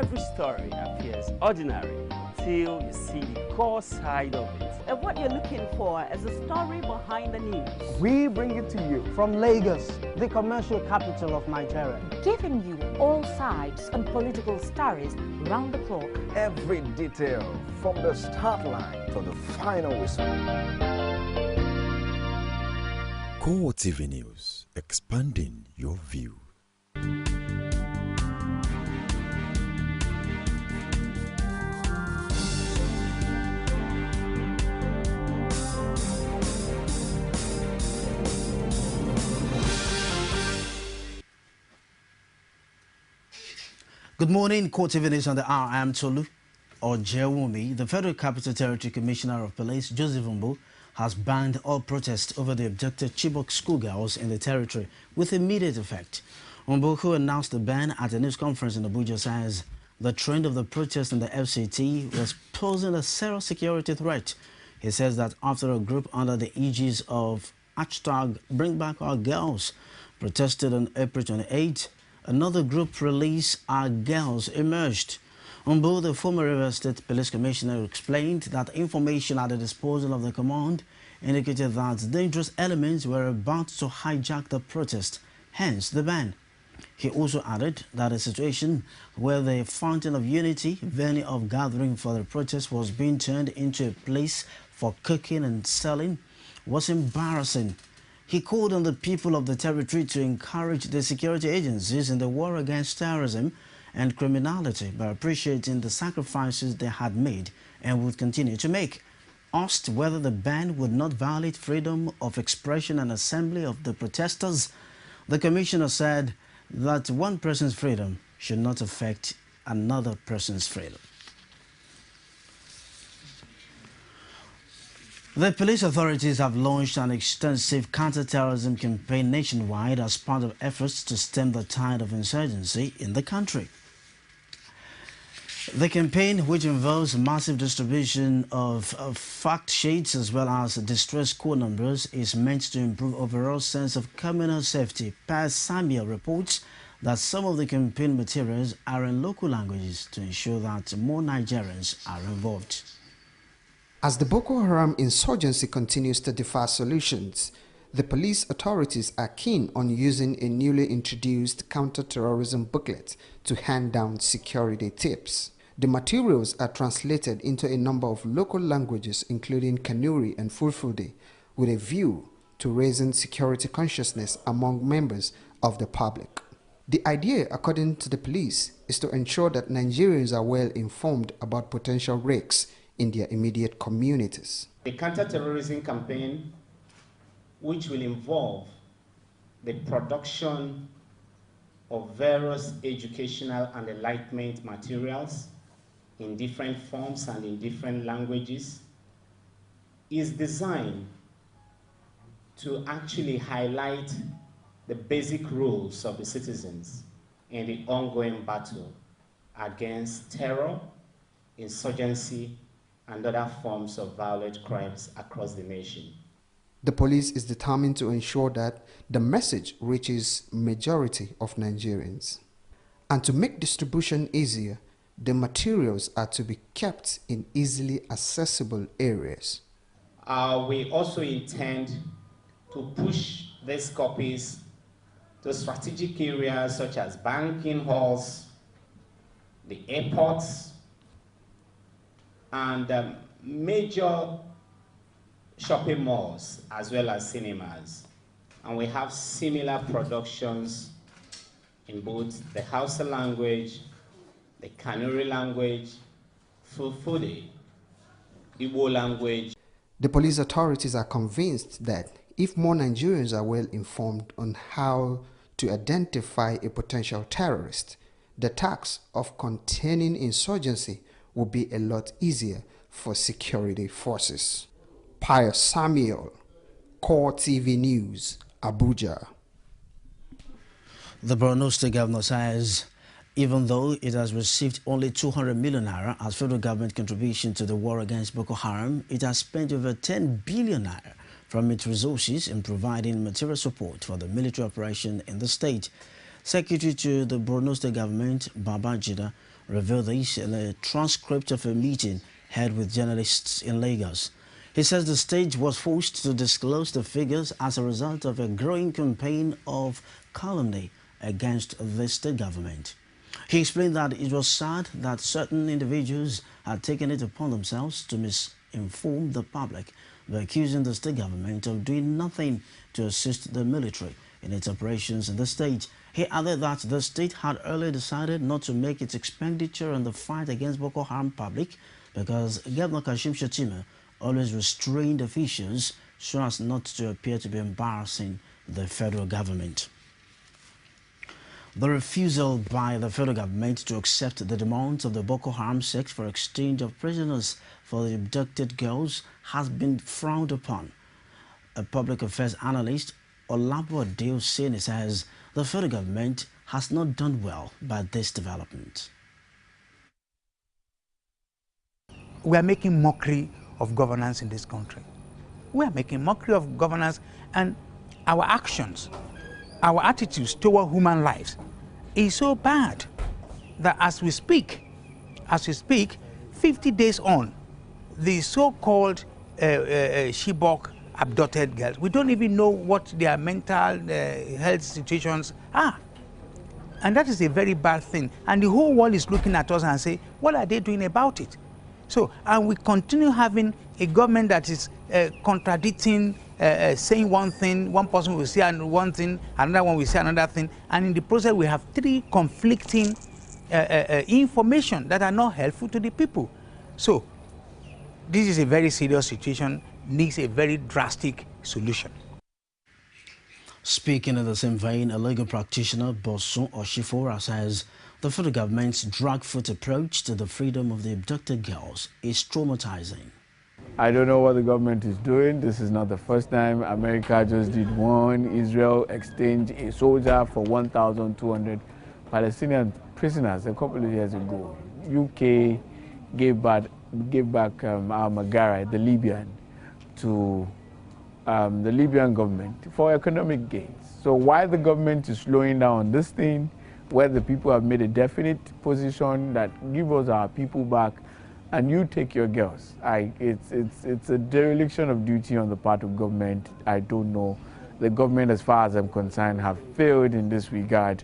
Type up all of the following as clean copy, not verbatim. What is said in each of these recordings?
Every story appears ordinary till you see the core side of it. And what you're looking for is the story behind the news. We bring it to you from Lagos, the commercial capital of Nigeria. Giving you all sides and political stories round the clock. Every detail from the start line to the final whistle. CoreTV News, expanding your view. Good morning, CoreTV News on the hour. I am Tolu Ojewumi. The Federal Capital Territory Commissioner of Police, Joseph Umbo, has banned all protests over the abducted Chibok schoolgirls in the territory with immediate effect. Umbo, who announced the ban at a news conference in Abuja, says the trend of the protest in the FCT was posing a serious security threat. He says that after a group under the aegis of #BringBackOurGirls protested on April 28, another group, Release Our Girls, emerged. Umbo, the former River State Police Commissioner, explained that information at the disposal of the command indicated that dangerous elements were about to hijack the protest, hence the ban. He also added that a situation where the Fountain of Unity, venue of gathering for the protest, was being turned into a place for cooking and selling was embarrassing. He called on the people of the territory to encourage the security agencies in the war against terrorism and criminality by appreciating the sacrifices they had made and would continue to make. Asked whether the ban would not violate freedom of expression and assembly of the protesters, the commissioner said that one person's freedom should not affect another person's freedom. The police authorities have launched an extensive counter-terrorism campaign nationwide as part of efforts to stem the tide of insurgency in the country. The campaign, which involves massive distribution of fact sheets as well as distress code numbers, is meant to improve overall sense of communal safety. Per Samuel reports that some of the campaign materials are in local languages to ensure that more Nigerians are involved. As the Boko Haram insurgency continues to defy solutions, the police authorities are keen on using a newly introduced counter-terrorism booklet to hand down security tips. The materials are translated into a number of local languages including Kanuri and Fulfulde, with a view to raising security consciousness among members of the public. The idea, according to the police, is to ensure that Nigerians are well informed about potential risks in their immediate communities. The counter-terrorism campaign, which will involve the production of various educational and enlightenment materials in different forms and in different languages, is designed to actually highlight the basic rules of the citizens in the ongoing battle against terror, insurgency, and other forms of violent crimes across the nation. The police is determined to ensure that the message reaches majority of Nigerians. And to make distribution easier, the materials are to be kept in easily accessible areas. We also intend to push these copies to strategic areas such as banking halls, the airports, and major shopping malls as well as cinemas. And we have similar productions in both the Hausa language, the Kanuri language, Fulfulde, Igbo language. The police authorities are convinced that if more Nigerians are well informed on how to identify a potential terrorist, the task of containing insurgency will be a lot easier for security forces. Per Samuel, CoreTV News, Abuja. The Borno State Governor says even though it has received only 200 million naira as federal government contribution to the war against Boko Haram, it has spent over 10 billion naira from its resources in providing material support for the military operation in the state. Secretary to the Borno State Government, Babajida revealed this in a transcript of a meeting held with journalists in Lagos. He says the state was forced to disclose the figures as a result of a growing campaign of calumny against the state government. He explained that it was sad that certain individuals had taken it upon themselves to misinform the public by accusing the state government of doing nothing to assist the military in its operations in the state. He added that the state had earlier decided not to make its expenditure on the fight against Boko Haram public because Governor Kashim Shettima always restrained officials so as not to appear to be embarrassing the federal government. The refusal by the federal government to accept the demands of the Boko Haram sect for exchange of prisoners for the abducted girls has been frowned upon. A public affairs analyst, Olabo Deosene, says the federal government has not done well by this development. We are making mockery of governance in this country. We are making mockery of governance, and our actions, our attitudes toward human lives is so bad that as we speak, 50 days on, the so-called Chibok abducted girls, we don't even know what their mental health situations are. And that is a very bad thing. And the whole world is looking at us and say, what are they doing about it? So, and we continue having a government that is contradicting, saying one thing, one person will say one thing, another one will say another thing, and in the process we have three conflicting information that are not helpful to the people. So, this is a very serious situation, needs a very drastic solution. Speaking in the same vein, a legal practitioner, Bosun Oshifora, says the federal government's drag-foot approach to the freedom of the abducted girls is traumatizing. I don't know what the government is doing. This is not the first time. America just did one. Israel exchanged a soldier for 1,200 Palestinian prisoners a couple of years ago. UK gave back al-Maghari, the Libyan, to the Libyan government for economic gains. So why the government is slowing down this thing, where the people have made a definite position that give us our people back, and you take your girls. It's a dereliction of duty on the part of government. I don't know. The government, as far as I'm concerned, have failed in this regard.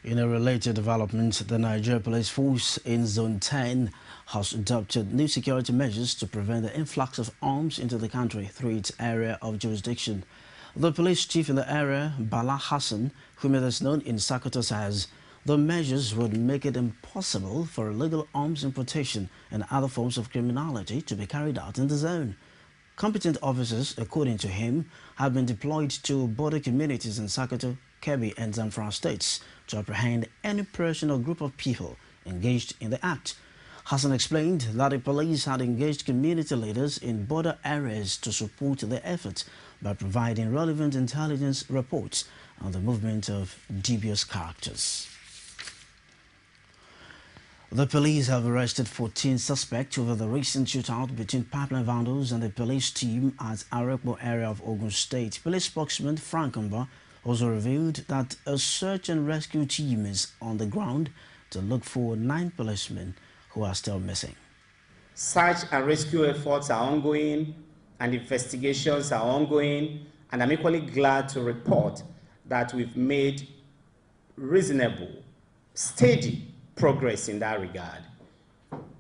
In a related development, the Nigeria Police Force in Zone 10 has adopted new security measures to prevent the influx of arms into the country through its area of jurisdiction. The police chief in the area, Bala Hassan, who made us known in Sokoto, says the measures would make it impossible for illegal arms importation and other forms of criminality to be carried out in the zone. Competent officers, according to him, have been deployed to border communities in Sokoto, Kebbi and Zamfara states to apprehend any person or group of people engaged in the act. Hassan explained that the police had engaged community leaders in border areas to support their efforts by providing relevant intelligence reports on the movement of dubious characters. The police have arrested 14 suspects over the recent shootout between pipeline vandals and the police team at Arekpo area of Ogun State. Police spokesman Frank Mba also revealed that a search and rescue team is on the ground to look for 9 policemen who are still missing. Search and rescue efforts are ongoing and investigations are ongoing, and I'm equally glad to report that we've made reasonable, steady progress in that regard.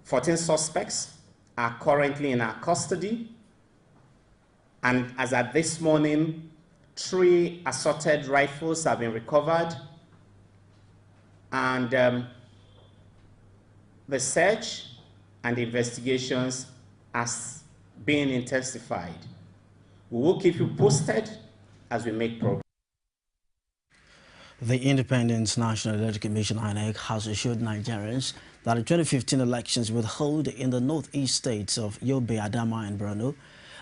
14 suspects are currently in our custody, and as at this morning, 3 assorted rifles have been recovered, and the search and the investigations has been intensified. We will keep you posted as we make progress. The Independent National Electoral Commission (INEC) has assured Nigerians that the 2015 elections will hold in the northeast states of Yobe, Adama and Borno.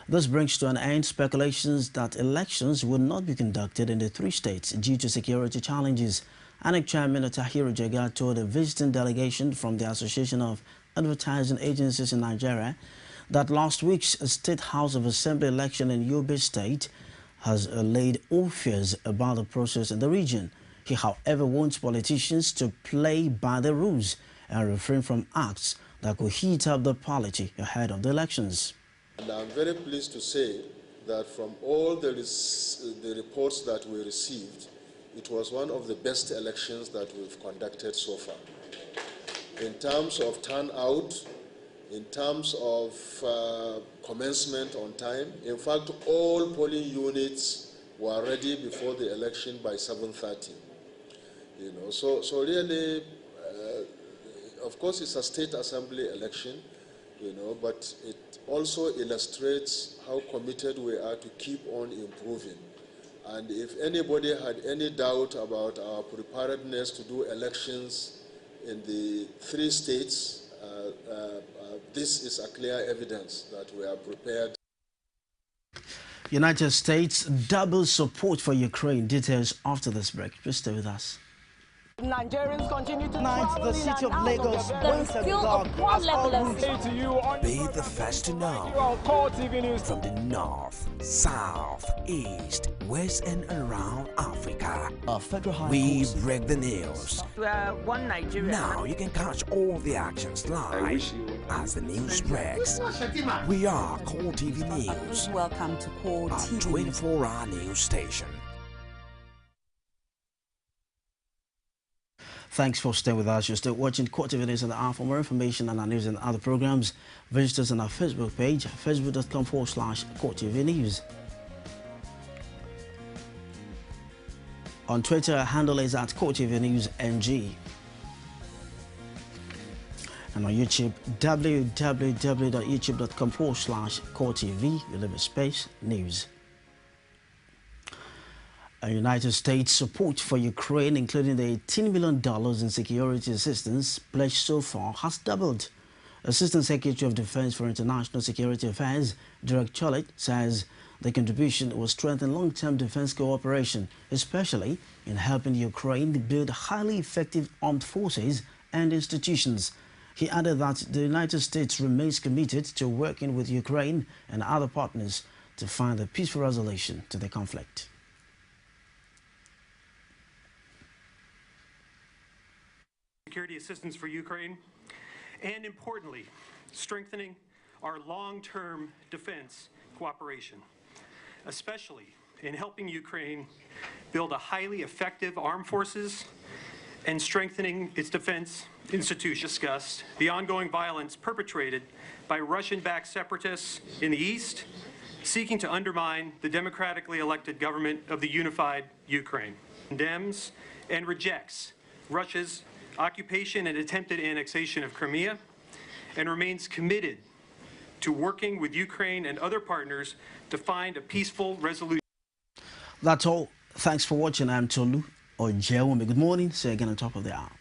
This brings to an end speculations that elections will not be conducted in the 3 states due to security challenges. INEC Chairman Tahiru Jega told a visiting delegation from the Association of Advertising Agencies in Nigeria that last week's State House of Assembly election in Yobe State has allayed all fears about the process in the region. He, however, wants politicians to play by the rules and refrain from acts that could heat up the polity ahead of the elections. And I'm very pleased to say that from all the reports that we received, it was one of the best elections that we've conducted so far. In terms of turnout, in terms of commencement on time, in fact, all polling units were ready before the election by 7:30. You know, so really, of course, it's a state assembly election, you know, but it also illustrates how committed we are to keep on improving. And if anybody had any doubt about our preparedness to do elections in the 3 states, this is a clear evidence that we are prepared. United States doubles support for Ukraine. Details after this break. Please stay with us. Nigerians continue to travel the city of Lagos went agog as all routes. Be the first to know. CoreTV News from the north, south, east, west and around Africa. We break the news. We are one Nigeria. Now you can catch all the actions live as the news breaks. We are CoreTV News. Welcome to CoreTV. A 24-hour news station. Thanks for staying with us. You're still watching CoreTV News and the hour. For more information on our news and other programs, visit us on our Facebook page, facebook.com/CoreTV News. On Twitter, our handle is at CoreTV News NG. And on YouTube, www.youtube.com/CoreTV, we leave a space, news. United States support for Ukraine, including the $18 million in security assistance pledged so far, has doubled. Assistant Secretary of Defense for International Security Affairs, Derek Chollet, says the contribution will strengthen long-term defense cooperation, especially in helping Ukraine build highly effective armed forces and institutions. He added that the United States remains committed to working with Ukraine and other partners to find a peaceful resolution to the conflict. Security assistance for Ukraine, and importantly, strengthening our long-term defense cooperation, especially in helping Ukraine build a highly effective armed forces and strengthening its defense institutions. Discussed the ongoing violence perpetrated by Russian-backed separatists in the east, seeking to undermine the democratically elected government of the unified Ukraine. Condemns and rejects Russia's occupation and attempted annexation of Crimea, and remains committed to working with Ukraine and other partners to find a peaceful resolution. That's all. Thanks for watching. I'm Tolu Ojewumi. Good morning. See you again on top of the hour.